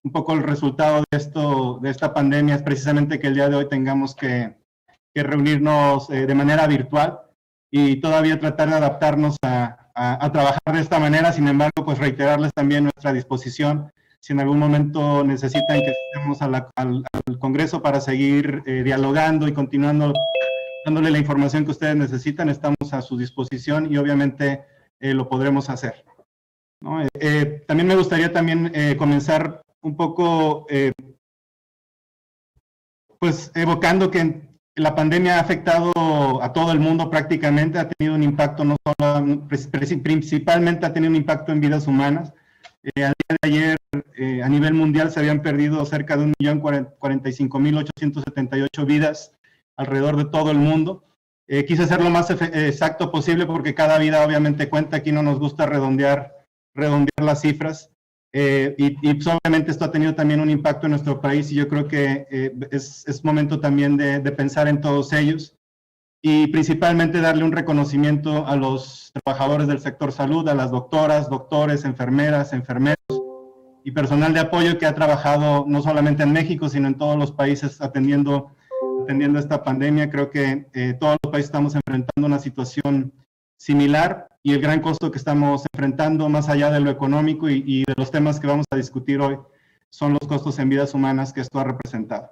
un poco el resultado de esta pandemia es precisamente que el día de hoy tengamos que reunirnos de manera virtual y todavía tratar de adaptarnos a trabajar de esta manera. Sin embargo, pues reiterarles también nuestra disposición. Si en algún momento necesitan que estemos al Congreso para seguir dialogando y continuando dándole la información que ustedes necesitan, estamos a su disposición y obviamente lo podremos hacer, ¿no? También me gustaría comenzar un poco pues evocando que la pandemia ha afectado a todo el mundo prácticamente, ha tenido un impacto no solo, principalmente ha tenido un impacto en vidas humanas. Al día de ayer, a nivel mundial, se habían perdido cerca de 1.045.878 vidas alrededor de todo el mundo. Quise ser lo más exacto posible porque cada vida obviamente cuenta. Aquí no nos gusta redondear las cifras. Pues, obviamente esto ha tenido también un impacto en nuestro país y yo creo que es momento también de pensar en todos ellos y principalmente darle un reconocimiento a los trabajadores del sector salud, a las doctoras, doctores, enfermeras, enfermeros y personal de apoyo que ha trabajado no solamente en México, sino en todos los países atendiendo esta pandemia. Creo que todos los países estamos enfrentando una situación similar y el gran costo que estamos enfrentando, más allá de lo económico y de los temas que vamos a discutir hoy, son los costos en vidas humanas que esto ha representado.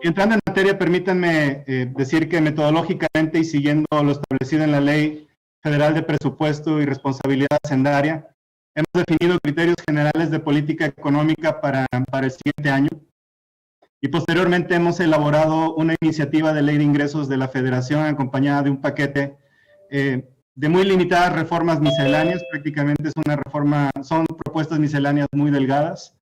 Entrando en materia, permítanme decir que metodológicamente y siguiendo lo establecido en la Ley Federal de Presupuesto y Responsabilidad Hacendaria, hemos definido criterios generales de política económica para el siguiente año y posteriormente hemos elaborado una iniciativa de ley de ingresos de la Federación acompañada de un paquete de muy limitadas reformas misceláneas. Prácticamente son propuestas misceláneas muy delgadas,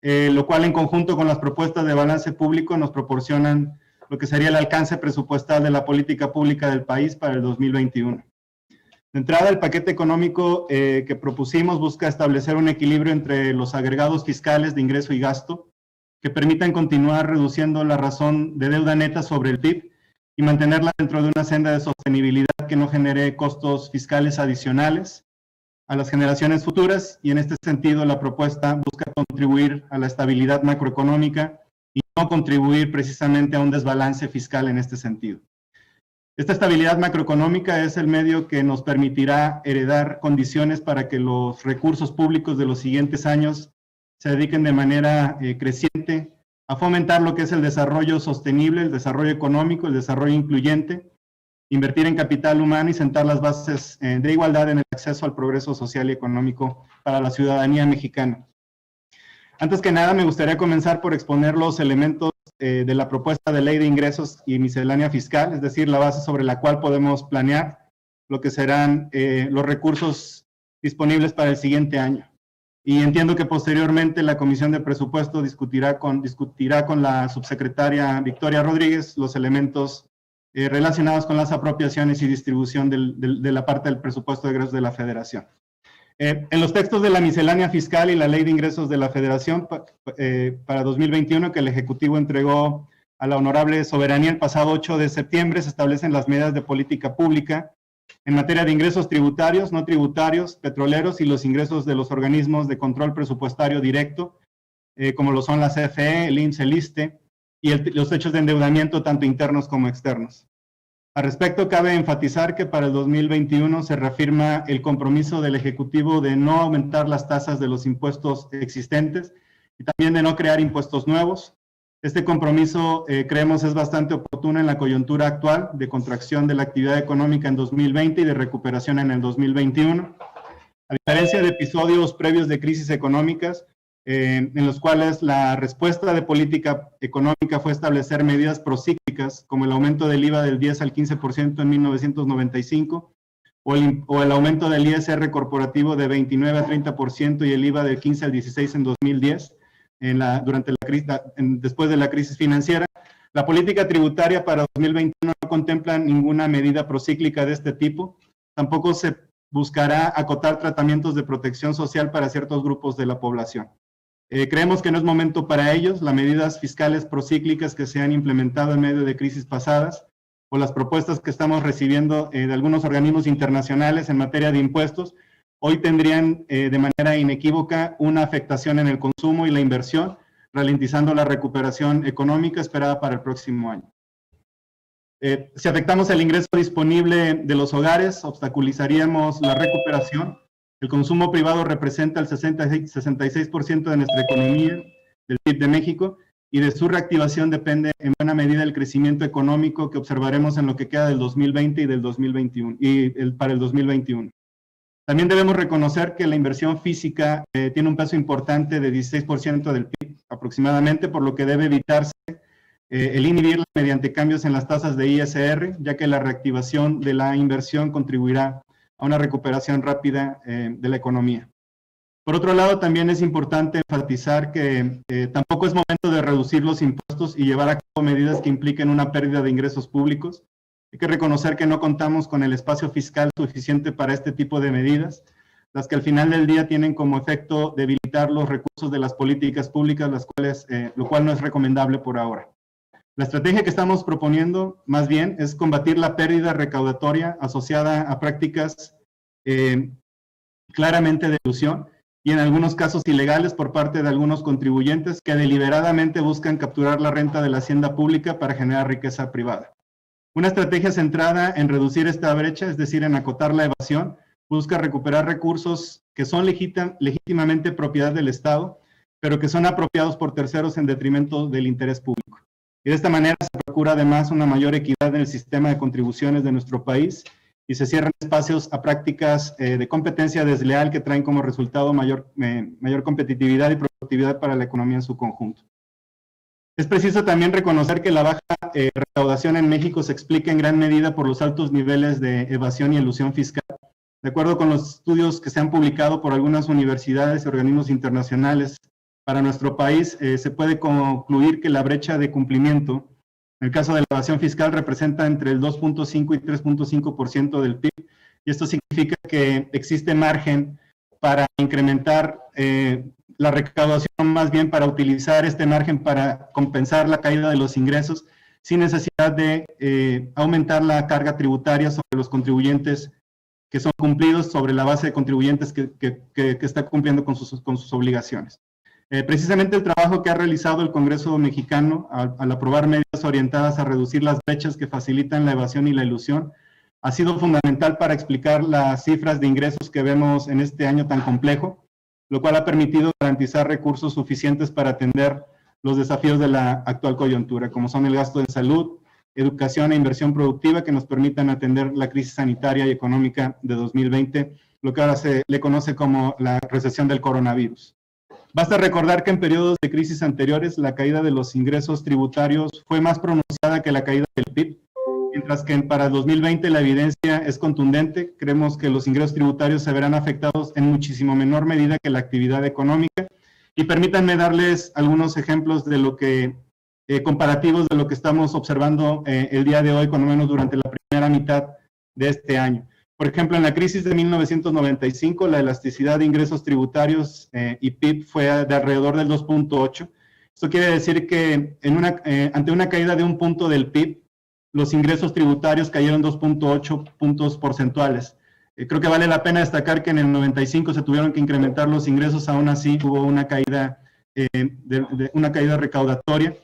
lo cual en conjunto con las propuestas de balance público nos proporcionan lo que sería el alcance presupuestal de la política pública del país para el 2021. De entrada, el paquete económico que propusimos busca establecer un equilibrio entre los agregados fiscales de ingreso y gasto que permitan continuar reduciendo la razón de deuda neta sobre el PIB y mantenerla dentro de una senda de sostenibilidad que no genere costos fiscales adicionales a las generaciones futuras, y en este sentido la propuesta busca contribuir a la estabilidad macroeconómica y no contribuir precisamente a un desbalance fiscal en este sentido. Esta estabilidad macroeconómica es el medio que nos permitirá heredar condiciones para que los recursos públicos de los siguientes años se dediquen de manera creciente a fomentar lo que es el desarrollo sostenible, el desarrollo económico, el desarrollo incluyente, invertir en capital humano y sentar las bases de igualdad en el acceso al progreso social y económico para la ciudadanía mexicana. Antes que nada, me gustaría comenzar por exponer los elementos de la propuesta de ley de ingresos y miscelánea fiscal, es decir, la base sobre la cual podemos planear lo que serán los recursos disponibles para el siguiente año. Y entiendo que posteriormente la Comisión de Presupuesto discutirá con la subsecretaria Victoria Rodríguez los elementos relacionados con las apropiaciones y distribución de la parte del presupuesto de egresos de la Federación. En los textos de la miscelánea fiscal y la Ley de Ingresos de la Federación para 2021 que el Ejecutivo entregó a la Honorable Soberanía el pasado 8 de septiembre, se establecen las medidas de política pública en materia de ingresos tributarios, no tributarios, petroleros y los ingresos de los organismos de control presupuestario directo, como lo son la CFE, el IMSS, el ISSSTE, y los hechos de endeudamiento tanto internos como externos. Al respecto, cabe enfatizar que para el 2021 se reafirma el compromiso del Ejecutivo de no aumentar las tasas de los impuestos existentes y también de no crear impuestos nuevos. Este compromiso creemos es bastante oportuno en la coyuntura actual de contracción de la actividad económica en 2020 y de recuperación en el 2021. A diferencia de episodios previos de crisis económicas, en los cuales la respuesta de política económica fue establecer medidas procíclicas, como el aumento del IVA del 10 al 15% en 1995, o el aumento del ISR corporativo de 29 a 30% y el IVA del 15 al 16 en 2010, después de la crisis financiera. La política tributaria para 2021 no contempla ninguna medida procíclica de este tipo. Tampoco se buscará acotar tratamientos de protección social para ciertos grupos de la población. Creemos que no es momento para ellos. Las medidas fiscales procíclicas que se han implementado en medio de crisis pasadas o las propuestas que estamos recibiendo de algunos organismos internacionales en materia de impuestos hoy tendrían de manera inequívoca una afectación en el consumo y la inversión, ralentizando la recuperación económica esperada para el próximo año. Si afectamos el ingreso disponible de los hogares, obstaculizaríamos la recuperación. El consumo privado representa el 66% de nuestra economía, del PIB de México, y de su reactivación depende en buena medida el crecimiento económico que observaremos en lo que queda del 2020 y del 2021, para el 2021. También debemos reconocer que la inversión física tiene un peso importante de 16% del PIB aproximadamente, por lo que debe evitarse el inhibirla mediante cambios en las tasas de ISR, ya que la reactivación de la inversión contribuirá a una recuperación rápida de la economía. Por otro lado, también es importante enfatizar que tampoco es momento de reducir los impuestos y llevar a cabo medidas que impliquen una pérdida de ingresos públicos. Hay que reconocer que no contamos con el espacio fiscal suficiente para este tipo de medidas, las que al final del día tienen como efecto debilitar los recursos de las políticas públicas, lo cual no es recomendable por ahora. La estrategia que estamos proponiendo, más bien, es combatir la pérdida recaudatoria asociada a prácticas claramente de elusión y en algunos casos ilegales por parte de algunos contribuyentes que deliberadamente buscan capturar la renta de la hacienda pública para generar riqueza privada. Una estrategia centrada en reducir esta brecha, es decir, en acotar la evasión, busca recuperar recursos que son legítimamente propiedad del Estado, pero que son apropiados por terceros en detrimento del interés público. Y de esta manera se procura además una mayor equidad en el sistema de contribuciones de nuestro país y se cierran espacios a prácticas de competencia desleal que traen como resultado mayor competitividad y productividad para la economía en su conjunto. Es preciso también reconocer que la baja recaudación en México se explica en gran medida por los altos niveles de evasión y elusión fiscal. De acuerdo con los estudios que se han publicado por algunas universidades y organismos internacionales, para nuestro país se puede concluir que la brecha de cumplimiento, en el caso de la evasión fiscal, representa entre el 2.5 y 3.5% del PIB, y esto significa que existe margen para incrementar la recaudación, más bien para utilizar este margen para compensar la caída de los ingresos, sin necesidad de aumentar la carga tributaria sobre los contribuyentes que son cumplidos, sobre la base de contribuyentes que está cumpliendo con sus obligaciones. Precisamente el trabajo que ha realizado el Congreso mexicano al aprobar medidas orientadas a reducir las brechas que facilitan la evasión y la elusión ha sido fundamental para explicar las cifras de ingresos que vemos en este año tan complejo, lo cual ha permitido garantizar recursos suficientes para atender los desafíos de la actual coyuntura, como son el gasto en salud, educación e inversión productiva que nos permitan atender la crisis sanitaria y económica de 2020, lo que ahora se le conoce como la recesión del coronavirus. Basta recordar que en periodos de crisis anteriores la caída de los ingresos tributarios fue más pronunciada que la caída del PIB, mientras que para 2020 la evidencia es contundente. Creemos que los ingresos tributarios se verán afectados en muchísimo menor medida que la actividad económica. Y permítanme darles algunos ejemplos de lo que, comparativos de lo que estamos observando el día de hoy, cuando menos durante la primera mitad de este año. Por ejemplo, en la crisis de 1995, la elasticidad de ingresos tributarios y PIB fue de alrededor del 2.8. Esto quiere decir que ante una caída de un punto del PIB, los ingresos tributarios cayeron 2.8 puntos porcentuales. Creo que vale la pena destacar que en el 95 se tuvieron que incrementar los ingresos, aún así hubo una caída, una caída recaudatoria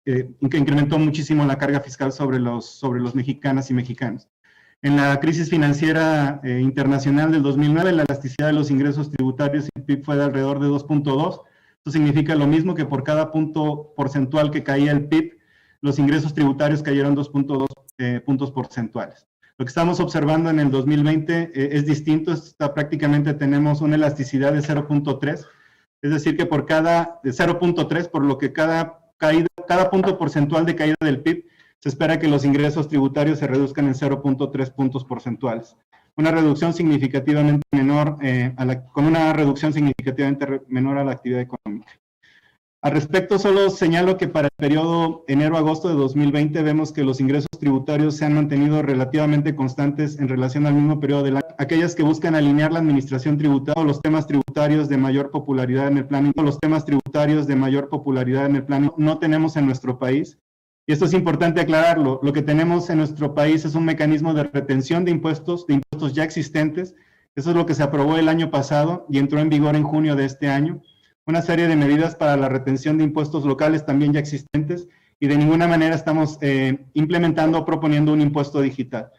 que incrementó muchísimo la carga fiscal sobre los mexicanas y mexicanos. En la crisis financiera internacional del 2009, la elasticidad de los ingresos tributarios y PIB fue de alrededor de 2.2. Esto significa lo mismo que por cada punto porcentual que caía el PIB, los ingresos tributarios cayeron 2.2 puntos porcentuales. Lo que estamos observando en el 2020 es distinto. Prácticamente tenemos una elasticidad de 0.3, es decir que por cada, de 0.3, por lo que cada punto porcentual de caída del PIB, se espera que los ingresos tributarios se reduzcan en 0.3 puntos porcentuales. Una reducción significativamente menor, con una reducción significativamente menor a la actividad económica. Al respecto, solo señalo que para el periodo enero-agosto de 2020 vemos que los ingresos tributarios se han mantenido relativamente constantes en relación al mismo periodo del año. Aquellas que buscan alinear la administración tributaria, los temas tributarios de mayor popularidad en el plano, no tenemos en nuestro país. Y esto es importante aclararlo. Lo que tenemos en nuestro país es un mecanismo de retención de impuestos ya existentes, Eso es lo que se aprobó el año pasado y entró en vigor en junio de este año. Una serie de medidas para la retención de impuestos locales también ya existentes, y de ninguna manera estamos implementando o proponiendo un impuesto digital.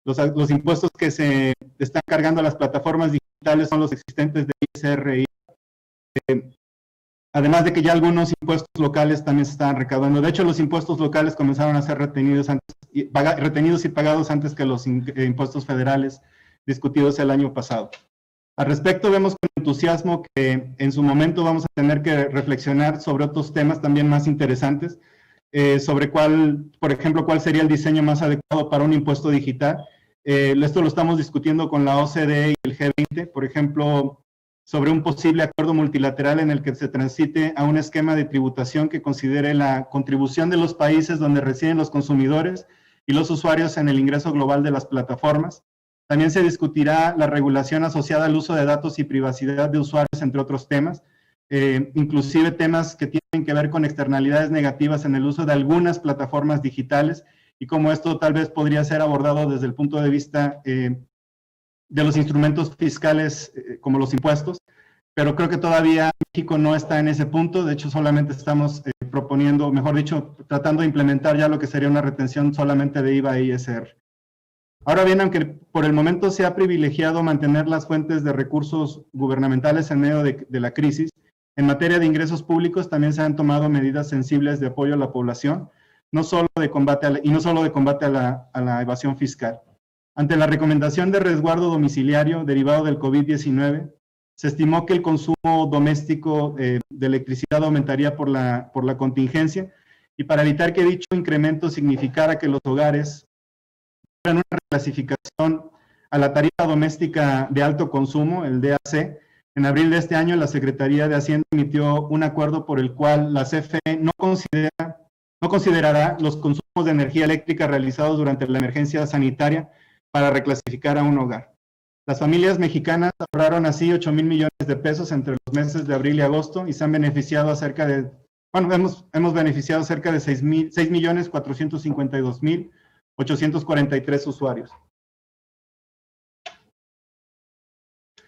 Los impuestos que se están cargando a las plataformas digitales son los existentes de ISR, además de que ya algunos impuestos locales también se están recaudando. De hecho, los impuestos locales comenzaron a ser retenidos y pagados antes que los impuestos federales discutidos el año pasado. Al respecto, vemos con entusiasmo que en su momento vamos a tener que reflexionar sobre otros temas también más interesantes, sobre por ejemplo, cuál sería el diseño más adecuado para un impuesto digital. Esto lo estamos discutiendo con la OCDE y el G20, por ejemplo, sobre un posible acuerdo multilateral en el que se transite a un esquema de tributación que considere la contribución de los países donde residen los consumidores y los usuarios en el ingreso global de las plataformas. También se discutirá la regulación asociada al uso de datos y privacidad de usuarios, entre otros temas, inclusive temas que tienen que ver con externalidades negativas en el uso de algunas plataformas digitales y cómo esto tal vez podría ser abordado desde el punto de vista de los instrumentos fiscales como los impuestos, pero creo que todavía México no está en ese punto. De hecho, solamente estamos proponiendo, mejor dicho, tratando de implementar ya lo que sería una retención solamente de IVA e ISR. Ahora bien, aunque por el momento se ha privilegiado mantener las fuentes de recursos gubernamentales en medio de la crisis, en materia de ingresos públicos también se han tomado medidas sensibles de apoyo a la población, no solo de combate a la evasión fiscal. Ante la recomendación de resguardo domiciliario derivado del COVID-19, se estimó que el consumo doméstico de electricidad aumentaría por la contingencia, y para evitar que dicho incremento significara que los hogares tuvieran una reclasificación a la tarifa doméstica de alto consumo, el DAC, en abril de este año la Secretaría de Hacienda emitió un acuerdo por el cual la CFE no considerará los consumos de energía eléctrica realizados durante la emergencia sanitaria para reclasificar a un hogar. Las familias mexicanas ahorraron así 8,000 millones de pesos entre los meses de abril y agosto y se han beneficiado hemos beneficiado cerca de 6,452,843 usuarios.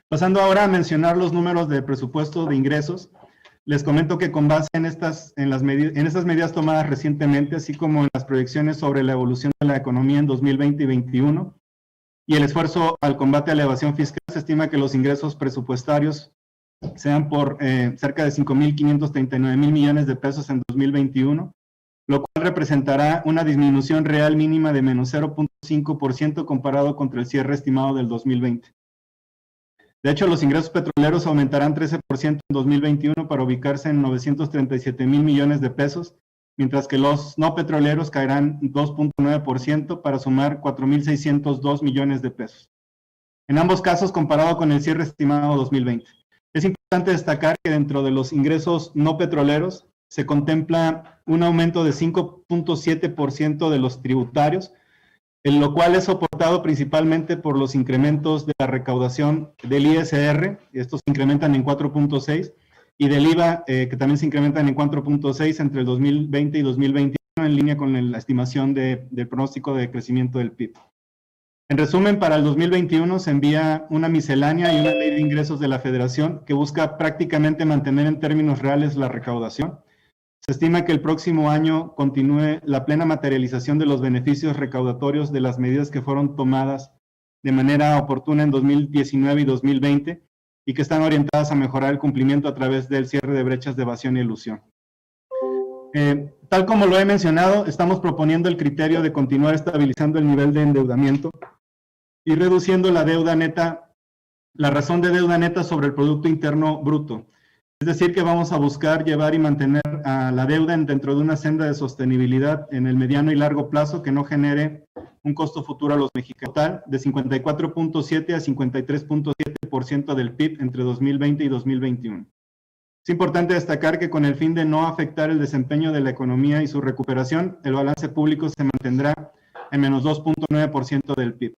Pasando ahora a mencionar los números de presupuesto de ingresos, les comento que con base en estas medidas tomadas recientemente, así como en las proyecciones sobre la evolución de la economía en 2020 y 2021, y el esfuerzo al combate a la evasión fiscal, se estima que los ingresos presupuestarios sean por cerca de 5,539,000 millones de pesos en 2021, lo cual representará una disminución real mínima de menos 0,5% comparado contra el cierre estimado del 2020. De hecho, los ingresos petroleros aumentarán 13% en 2021 para ubicarse en 937,000 millones de pesos, mientras que los no petroleros caerán 2,9% para sumar 4,602 millones de pesos. En ambos casos, comparado con el cierre estimado 2020. Es importante destacar que dentro de los ingresos no petroleros se contempla un aumento de 5,7% de los tributarios, en lo cual es soportado principalmente por los incrementos de la recaudación del ISR, estos se incrementan en 4,6%, y del IVA, que también se incrementan en 4,6% entre el 2020 y 2021, en línea con la estimación del pronóstico de crecimiento del PIB. En resumen, para el 2021 se envía una miscelánea y una ley de ingresos de la Federación que busca prácticamente mantener en términos reales la recaudación. Se estima que el próximo año continúe la plena materialización de los beneficios recaudatorios de las medidas que fueron tomadas de manera oportuna en 2019 y 2020 y que están orientadas a mejorar el cumplimiento a través del cierre de brechas de evasión y elusión. Tal como lo he mencionado, estamos proponiendo el criterio de continuar estabilizando el nivel de endeudamiento y reduciendo la deuda neta, la razón de deuda neta sobre el Producto Interno Bruto. Es decir, que vamos a buscar llevar y mantener a la deuda dentro de una senda de sostenibilidad en el mediano y largo plazo que no genere un costo futuro a los mexicanos. Total de 54,7 a 53,7% del PIB entre 2020 y 2021. Es importante destacar que con el fin de no afectar el desempeño de la economía y su recuperación, el balance público se mantendrá en menos 2,9% del PIB.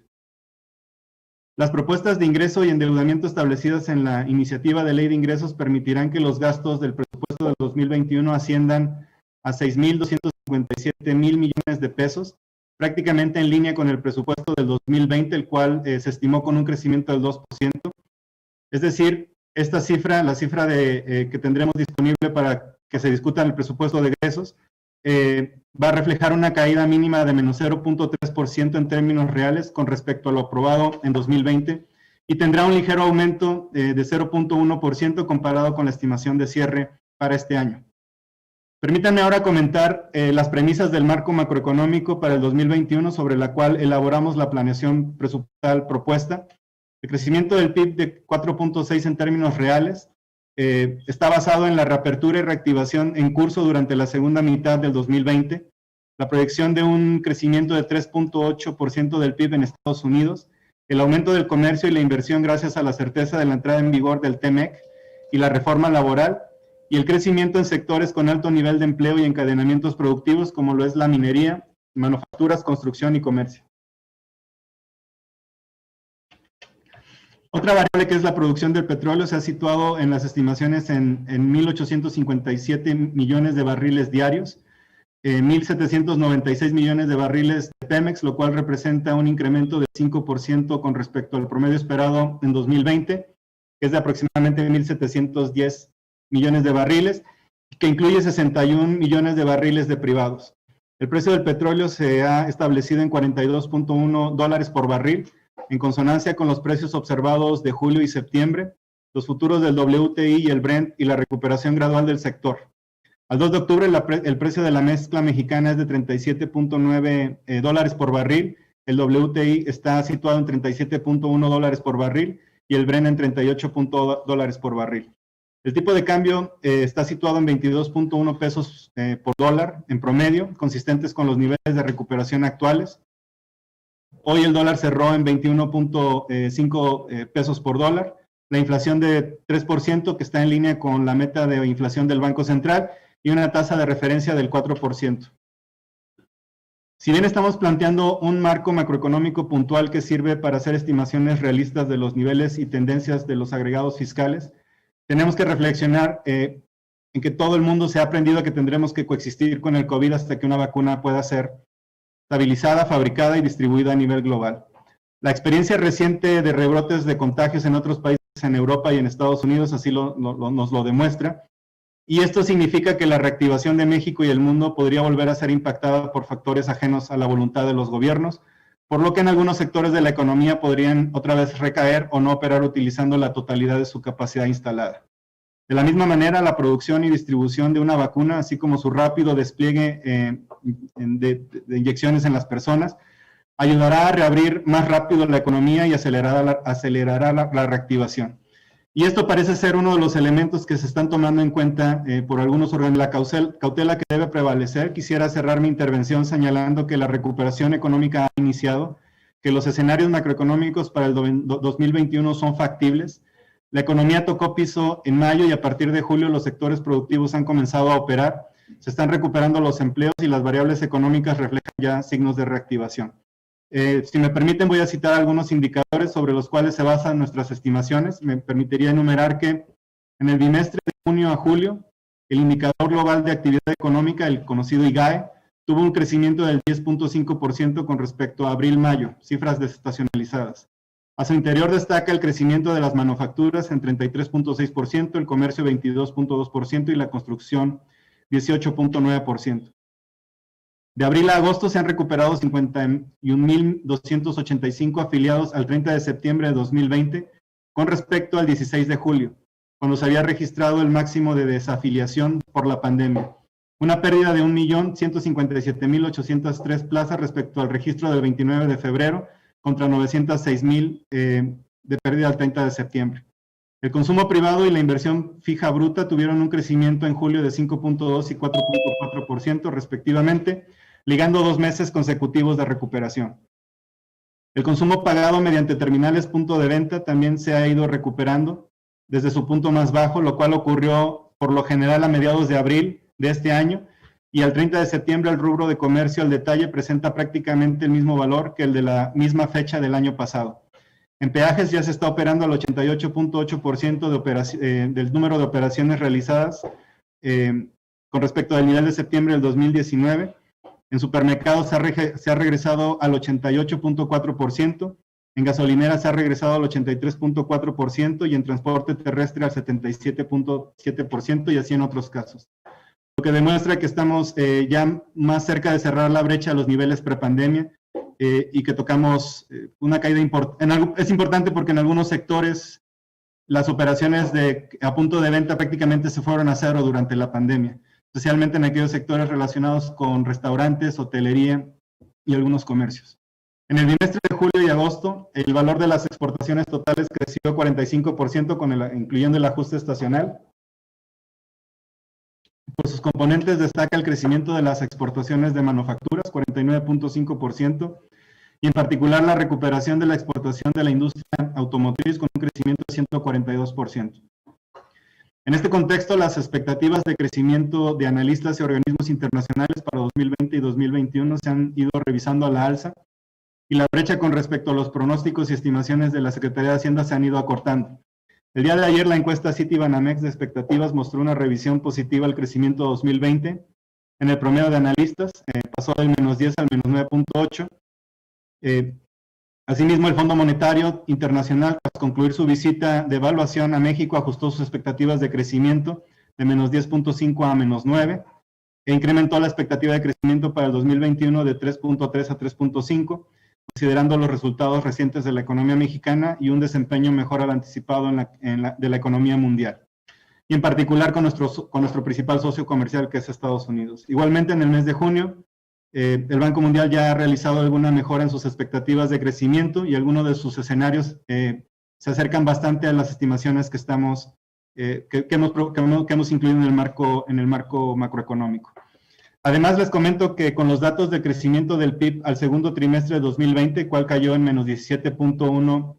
Las propuestas de ingreso y endeudamiento establecidas en la iniciativa de ley de ingresos permitirán que los gastos del presupuesto del 2021 asciendan a 6,257,000 millones de pesos, prácticamente en línea con el presupuesto del 2020, el cual se estimó con un crecimiento del 2%. Es decir, esta cifra, la cifra que tendremos disponible para que se discuta en el presupuesto de egresos, va a reflejar una caída mínima de menos 0.3% en términos reales con respecto a lo aprobado en 2020 y tendrá un ligero aumento de 0.1% comparado con la estimación de cierre para este año. Permítanme ahora comentar las premisas del marco macroeconómico para el 2021 sobre la cual elaboramos la planeación presupuestal propuesta. El crecimiento del PIB de 4.6 en términos reales está basado en la reapertura y reactivación en curso durante la segunda mitad del 2020, la proyección de un crecimiento de 3.8% del PIB en Estados Unidos, el aumento del comercio y la inversión gracias a la certeza de la entrada en vigor del TEMEC y la reforma laboral, y el crecimiento en sectores con alto nivel de empleo y encadenamientos productivos como lo es la minería, manufacturas, construcción y comercio. Otra variable que es la producción del petróleo se ha situado en las estimaciones en 1.857 millones de barriles diarios, 1.796 millones de barriles de Pemex, lo cual representa un incremento de 5% con respecto al promedio esperado en 2020, que es de aproximadamente 1.710 millones de barriles, que incluye 61 millones de barriles de privados. El precio del petróleo se ha establecido en $42.1 por barril, en consonancia con los precios observados de julio y septiembre, los futuros del WTI y el Brent y la recuperación gradual del sector. Al 2 de octubre el precio de la mezcla mexicana es de $37.9 por barril, el WTI está situado en $37.1 por barril y el Brent en $38 por barril. El tipo de cambio está situado en 22.1 pesos por dólar en promedio, consistentes con los niveles de recuperación actuales. Hoy el dólar cerró en 21.5 pesos por dólar, la inflación de 3% que está en línea con la meta de inflación del Banco Central y una tasa de referencia del 4%. Si bien estamos planteando un marco macroeconómico puntual que sirve para hacer estimaciones realistas de los niveles y tendencias de los agregados fiscales, tenemos que reflexionar en que todo el mundo se ha aprendido que tendremos que coexistir con el COVID hasta que una vacuna pueda ser estabilizada, fabricada y distribuida a nivel global. La experiencia reciente de rebrotes de contagios en otros países en Europa y en Estados Unidos así nos lo demuestra, y esto significa que la reactivación de México y el mundo podría volver a ser impactada por factores ajenos a la voluntad de los gobiernos, por lo que en algunos sectores de la economía podrían otra vez recaer o no operar utilizando la totalidad de su capacidad instalada. De la misma manera, la producción y distribución de una vacuna, así como su rápido despliegue de inyecciones en las personas, ayudará a reabrir más rápido la economía y acelerará la reactivación. Y esto parece ser uno de los elementos que se están tomando en cuenta por algunos órganos. La cautela que debe prevalecer. Quisiera cerrar mi intervención señalando que la recuperación económica ha iniciado, que los escenarios macroeconómicos para el 2021 son factibles. La economía tocó piso en mayo y a partir de julio los sectores productivos han comenzado a operar. Se están recuperando los empleos y las variables económicas reflejan ya signos de reactivación. Si me permiten, voy a citar algunos indicadores sobre los cuales se basan nuestras estimaciones. Me permitiría enumerar que en el bimestre de junio a julio, el indicador global de actividad económica, el conocido IGAE, tuvo un crecimiento del 10.5% con respecto a abril-mayo, cifras desestacionalizadas. A su interior destaca el crecimiento de las manufacturas en 33.6%, el comercio 22.2% y la construcción 18.9%. De abril a agosto se han recuperado 51.285 afiliados al 30 de septiembre de 2020 con respecto al 16 de julio, cuando se había registrado el máximo de desafiliación por la pandemia. Una pérdida de 1.157.803 plazas respecto al registro del 29 de febrero contra 906.000 de pérdida al 30 de septiembre. El consumo privado y la inversión fija bruta tuvieron un crecimiento en julio de 5.2 y 4.4% respectivamente, ligando 2 meses consecutivos de recuperación. El consumo pagado mediante terminales punto de venta también se ha ido recuperando desde su punto más bajo, lo cual ocurrió por lo general a mediados de abril de este año, y al 30 de septiembre el rubro de comercio al detalle presenta prácticamente el mismo valor que el de la misma fecha del año pasado. En peajes ya se está operando al 88.8% del número de operaciones realizadas con respecto al nivel de septiembre del 2019, En supermercados se ha regresado al 88.4%, en gasolineras se ha regresado al 83.4% y en transporte terrestre al 77.7% y así en otros casos. Lo que demuestra que estamos ya más cerca de cerrar la brecha a los niveles prepandemia y que tocamos una caída importante. Es importante porque en algunos sectores las operaciones a punto de venta prácticamente se fueron a cero durante la pandemia, especialmente en aquellos sectores relacionados con restaurantes, hotelería y algunos comercios. En el bimestre de julio y agosto, el valor de las exportaciones totales creció 45%, incluyendo el ajuste estacional. Por sus componentes destaca el crecimiento de las exportaciones de manufacturas, 49.5%, y en particular la recuperación de la exportación de la industria automotriz con un crecimiento de 142%. En este contexto, las expectativas de crecimiento de analistas y organismos internacionales para 2020 y 2021 se han ido revisando a la alza, y la brecha con respecto a los pronósticos y estimaciones de la Secretaría de Hacienda se han ido acortando. El día de ayer la encuesta Citibanamex de expectativas mostró una revisión positiva al crecimiento 2020. En el promedio de analistas pasó del -10 al -9.8. Asimismo, el Fondo Monetario Internacional, tras concluir su visita de evaluación a México, ajustó sus expectativas de crecimiento de -10.5 a -9 e incrementó la expectativa de crecimiento para el 2021 de 3.3 a 3.5, considerando los resultados recientes de la economía mexicana y un desempeño mejor al anticipado de la economía mundial, y en particular con nuestro principal socio comercial, que es Estados Unidos. Igualmente, en el mes de junio, el Banco Mundial ya ha realizado alguna mejora en sus expectativas de crecimiento y algunos de sus escenarios se acercan bastante a las estimaciones que hemos incluido en el marco macroeconómico. Además, les comento que con los datos de crecimiento del PIB al segundo trimestre de 2020, el cual cayó en -17.1,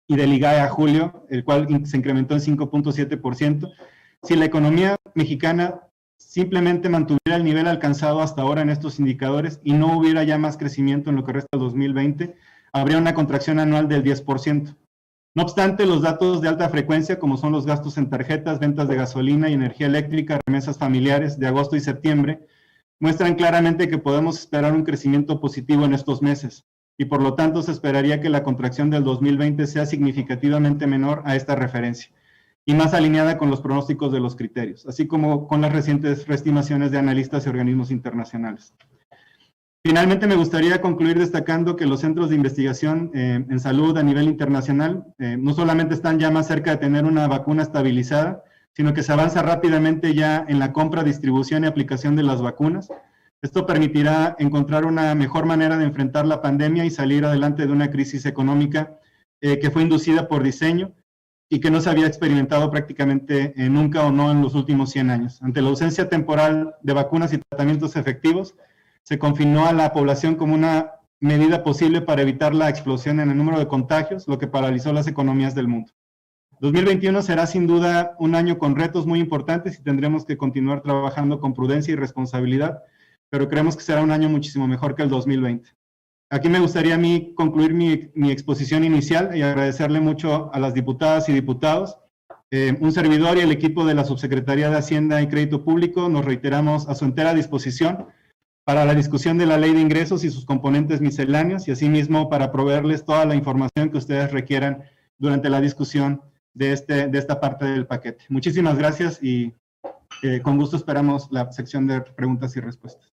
y del IGAE a julio, el cual se incrementó en 5.7%, si la economía mexicana simplemente mantuviera el nivel alcanzado hasta ahora en estos indicadores y no hubiera ya más crecimiento en lo que resta del 2020, habría una contracción anual del 10%. No obstante, los datos de alta frecuencia, como son los gastos en tarjetas, ventas de gasolina y energía eléctrica, remesas familiares de agosto y septiembre, muestran claramente que podemos esperar un crecimiento positivo en estos meses, y por lo tanto se esperaría que la contracción del 2020 sea significativamente menor a esta referencia, y más alineada con los pronósticos de los criterios, así como con las recientes reestimaciones de analistas y organismos internacionales. Finalmente, me gustaría concluir destacando que los centros de investigación en salud a nivel internacional no solamente están ya más cerca de tener una vacuna estabilizada, sino que se avanza rápidamente ya en la compra, distribución y aplicación de las vacunas. Esto permitirá encontrar una mejor manera de enfrentar la pandemia y salir adelante de una crisis económica que fue inducida por diseño y que no se había experimentado prácticamente nunca o no en los últimos 100 años. Ante la ausencia temporal de vacunas y tratamientos efectivos, se confinó a la población como una medida posible para evitar la explosión en el número de contagios, lo que paralizó las economías del mundo. 2021 será sin duda un año con retos muy importantes y tendremos que continuar trabajando con prudencia y responsabilidad, pero creemos que será un año muchísimo mejor que el 2020. Aquí me gustaría a mí concluir mi exposición inicial y agradecerle mucho a las diputadas y diputados. Un servidor y el equipo de la Subsecretaría de Hacienda y Crédito Público nos reiteramos a su entera disposición para la discusión de la Ley de Ingresos y sus componentes misceláneos y asimismo para proveerles toda la información que ustedes requieran durante la discusión de esta parte del paquete. Muchísimas gracias y con gusto esperamos la sección de preguntas y respuestas.